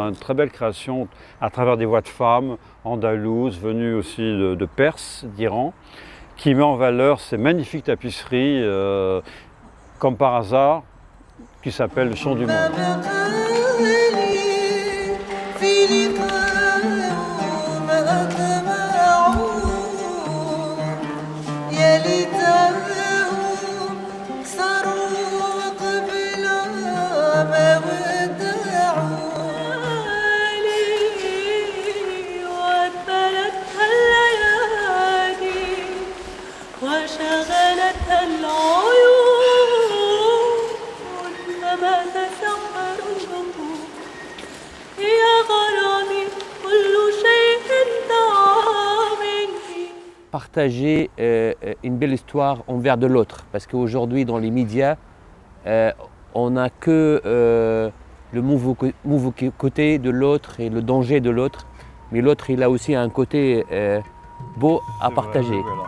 a une très belle création à travers des voix de femmes andalouses, venues aussi de Perse, d'Iran, qui met en valeur ces magnifiques tapisseries, comme par hasard, qui s'appelle Le Chant du Monde. Partager une belle histoire envers de l'autre, parce qu'aujourd'hui dans les médias, on n'a que le mauvais côté de l'autre et le danger de l'autre, mais l'autre il a aussi un côté beau à partager. Voilà.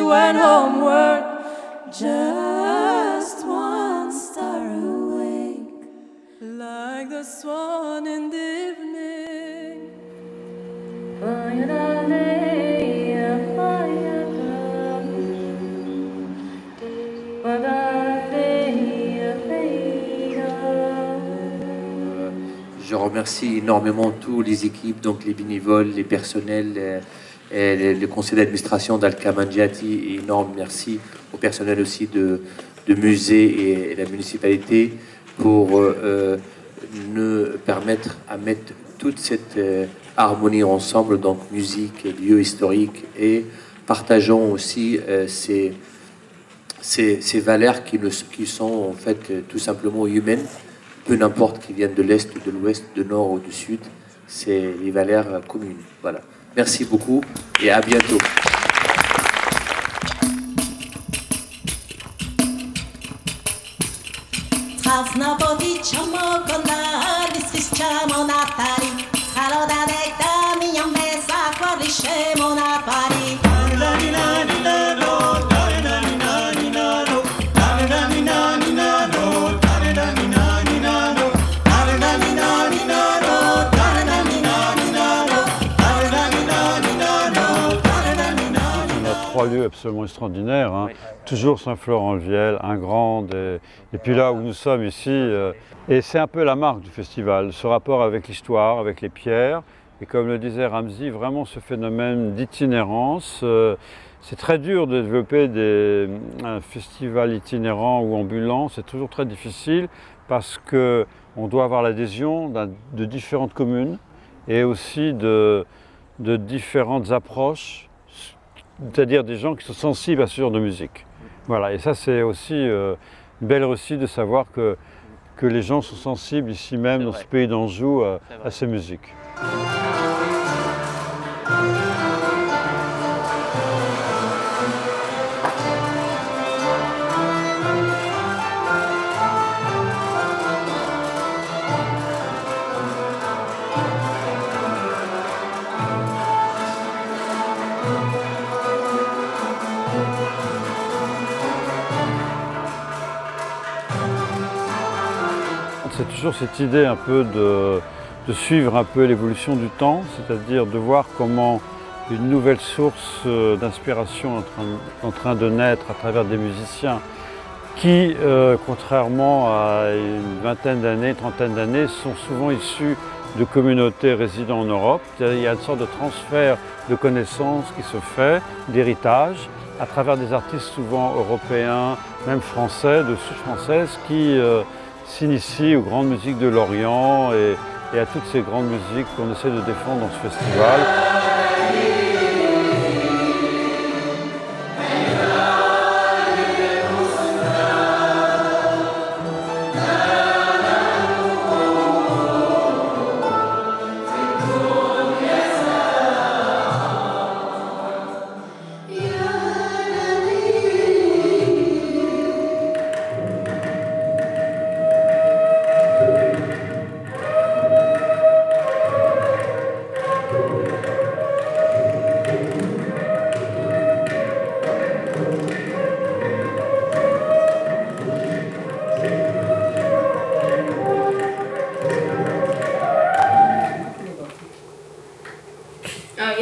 Went homeward, just one star awake, like the swan in the evening. Je remercie énormément toutes les équipes, donc les bénévoles, les personnels, et le conseil d'administration d'Al-Kamandiati. Énorme merci au personnel aussi de musée et la municipalité pour nous permettre à mettre toute cette harmonie ensemble, donc musique, lieux historiques, et partageons aussi ces valeurs qui sont en fait tout simplement humaines, peu n'importe qu'ils viennent de l'Est ou de l'Ouest, du Nord ou du Sud, c'est les valeurs communes. Voilà. Merci beaucoup et à bientôt. Trois lieux absolument extraordinaires, hein. Oui. Toujours Saint-Florent-le-Viel, Ingrande, et puis là où nous sommes ici, et c'est un peu la marque du festival, ce rapport avec l'histoire, avec les pierres, et comme le disait Ramzi, vraiment ce phénomène d'itinérance. C'est très dur de développer un festival itinérant ou ambulant, c'est toujours très difficile parce qu'on doit avoir l'adhésion de différentes communes et aussi de différentes approches, c'est-à-dire des gens qui sont sensibles à ce genre de musique. Voilà, et ça c'est aussi une belle réussite de savoir que les gens sont sensibles ici même dans ce pays d'Anjou à ces musiques. C'est toujours cette idée un peu de suivre un peu l'évolution du temps, c'est-à-dire de voir comment une nouvelle source d'inspiration est en train de naître à travers des musiciens qui, contrairement à une vingtaine d'années, trentaine d'années, sont souvent issus de communautés résidant en Europe. Il y a une sorte de transfert de connaissances qui se fait, d'héritage, à travers des artistes souvent européens, même français, de souche française, qui s'initient aux grandes musiques de l'Orient et à toutes ces grandes musiques qu'on essaie de défendre dans ce festival.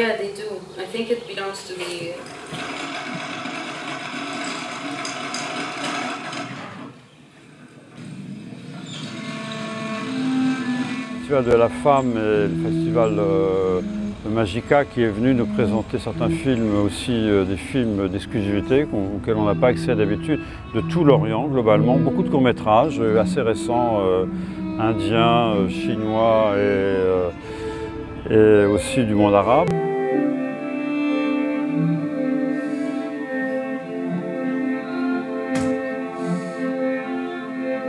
Yeah, they do. I think it belongs to the... Le Festival de la Femme et le Festival de Magica qui est venu nous présenter certains films, aussi des films d'exclusivité auxquels on n'a pas accès d'habitude, de tout l'Orient globalement, beaucoup de courts-métrages assez récents, indiens, chinois et aussi du monde arabe.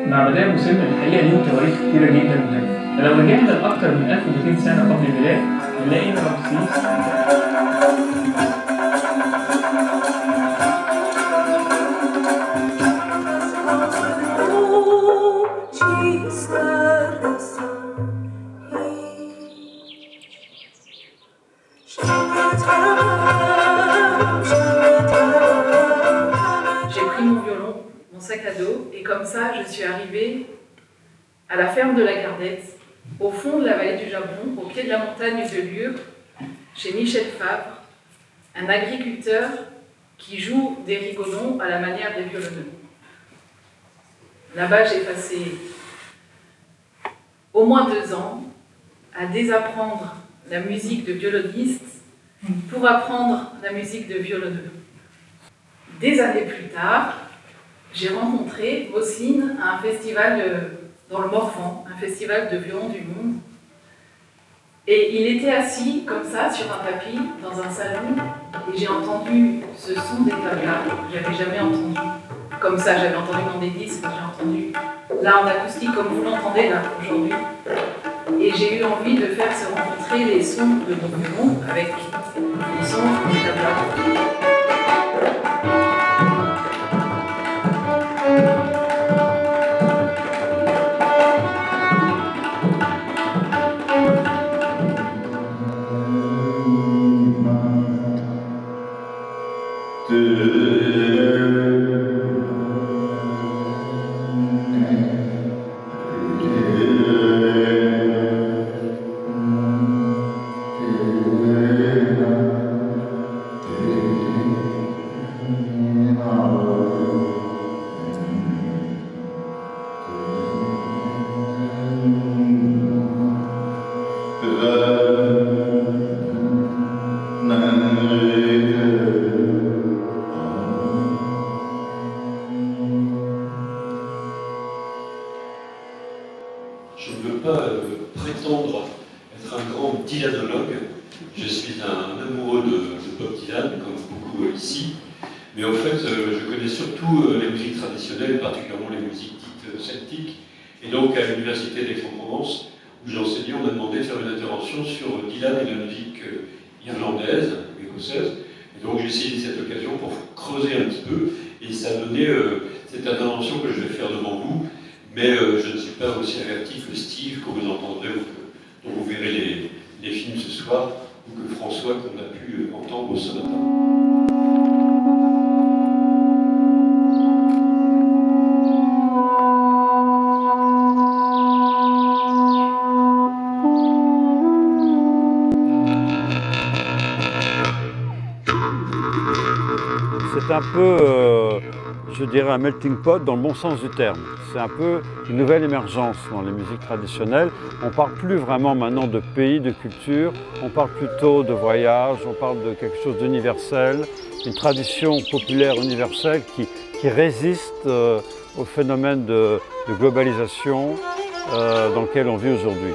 معبدات مسلمة الحقيقة ليهم تواريخ كتيرة جدا هناك. لو رجعنا لأكثر من 1200 سنة قبل الميلاد نلاقي إن رمسيس J'ai pris mon violon, mon sac à dos, et comme ça, je suis arrivée à la ferme de la Gardette, au fond de la vallée du Jabron, au pied de la montagne de Lure, chez Michel Fabre, un agriculteur qui joue des rigodons à la manière des violoneux. Là-bas, j'ai passé au moins 2 ans à désapprendre la musique de violoniste pour apprendre la musique de violoneux. Des années plus tard, j'ai rencontré Moslin à un festival dans le Morvan, un festival de violon du monde. Et il était assis comme ça sur un tapis dans un salon et j'ai entendu ce son des tablas que j'avais jamais entendu. Comme ça, j'avais entendu dans des disques, j'ai entendu là en acoustique comme vous l'entendez là aujourd'hui. Et j'ai eu envie de faire se rencontrer les sons de mon violon avec les sons des tablas. Je ne veux pas prétendre être un grand dylanologue. Je suis un amoureux de Bob Dylan, comme beaucoup ici. Mais en fait, je connais surtout les musiques traditionnelles, particulièrement les musiques dites celtiques. Et donc, à l'université d'Aix-en-Provence, où j'enseignais, on m'a demandé de faire une intervention sur Dylan et la musique irlandaise, écossaise. Et donc, j'ai saisi cette occasion pour creuser un petit peu. Et ça a donné cette intervention que je vais faire devant vous. Mais je ne suis pas aussi averti que Steve, que vous entendrez, ou que, dont vous verrez les films ce soir, ou que François, qu'on a pu entendre au sonata. C'est un peu, je dirais, un melting pot dans le bon sens du terme. C'est un peu une nouvelle émergence dans les musiques traditionnelles. On ne parle plus vraiment maintenant de pays, de culture, on parle plutôt de voyage, on parle de quelque chose d'universel, une tradition populaire universelle qui résiste au phénomène de globalisation dans lequel on vit aujourd'hui.